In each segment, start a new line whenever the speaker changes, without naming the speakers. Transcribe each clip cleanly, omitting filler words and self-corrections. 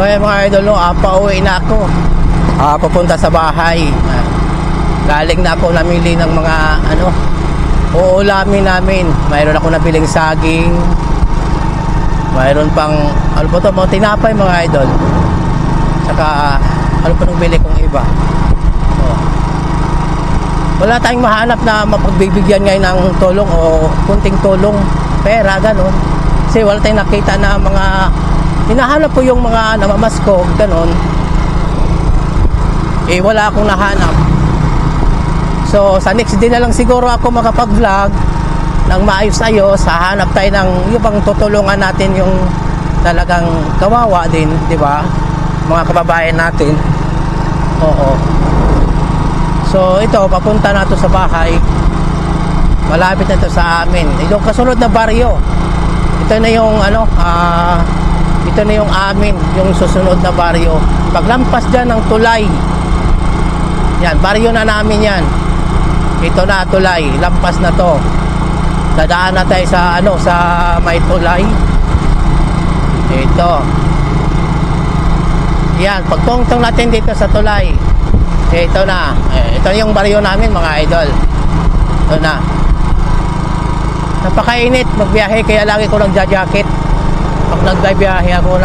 So mga idol, no, pauwi na ako. Pupunta sa bahay. Galing na ako namili ng mga uulamin namin. Mayroon ako nabiling saging. Mayroon pang mga tinapay mga idol. Saka pa nang bili kong iba. Wala tayong mahanap na mapagbibigyan ngayon ng tulong o kunting tulong, pera, ganun. Kasi wala tayong nakita na mga hinahanap ko yung mga namamasko, ganun. Wala akong nahanap. So sa next day na lang siguro ako makapag-vlog ng maayos-ayos. Hahanap tayo ng ibang tutulungan natin, yung talagang kawawa din, di ba? Mga kababayan natin. Oo. So ito, papunta na to sa bahay. Malapit na to sa amin. Yung kasunod na baryo. Ito na yung ito na yung amin, yung susunod na baryo. Paglampas dyan ng tulay. Yan, baryo na namin yan. Ito na tulay, lampas na to. Dadaan na tayo sa sa may tulay. Ito. Yan, pagtungtong natin dito sa tulay. Ito na. Ito yung baryo namin mga idol. Ito na. Napakainit magbiyahe, kaya lagi ko lang jacket. Pag nagbiyahe ako,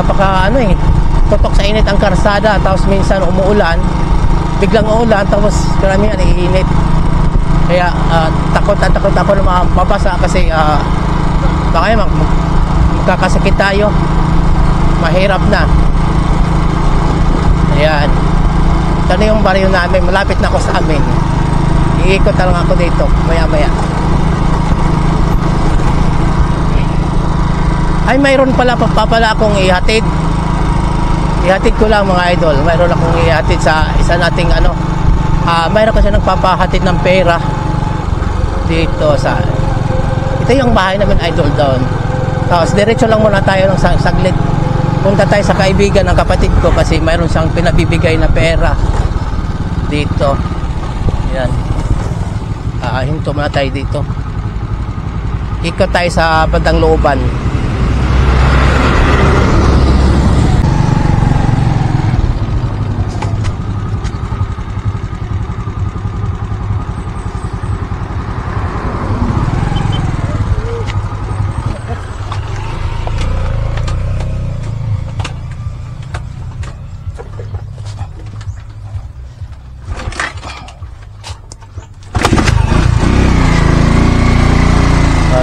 tutok sa init ang karsada. Tapos minsan umuulan, biglang uulan, tapos karamihan iinit. Kaya takot ako na mabasa kasi baka magkakasakit tayo. Mahirap na. Ayan. Ito na yung baryo namin. Malapit na ako sa amin. Iikot na lang ako dito maya-maya. Ay, mayroon pala akong ihatid. Ihatid ko lang mga idol. Mayroon akong ihatid sa isa nating mayroon kasi nagpapahatid ng pera dito sa ito yung bahay namin idol doon. Tapos diretso lang muna tayo ng saglit. Punta tayo sa kaibigan ng kapatid ko kasi mayroon siyang pinabibigay na pera dito. Yan. Hinto muna tayo dito. Ikot tayo sa bandang looban.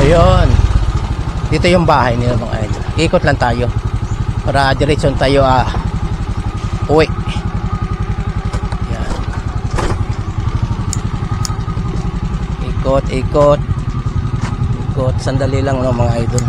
Ayun. Dito yung bahay nila mga idol. Ikot lang tayo para diretsyon tayo uwi. Yan. Ikot. Sandali lang mga idol.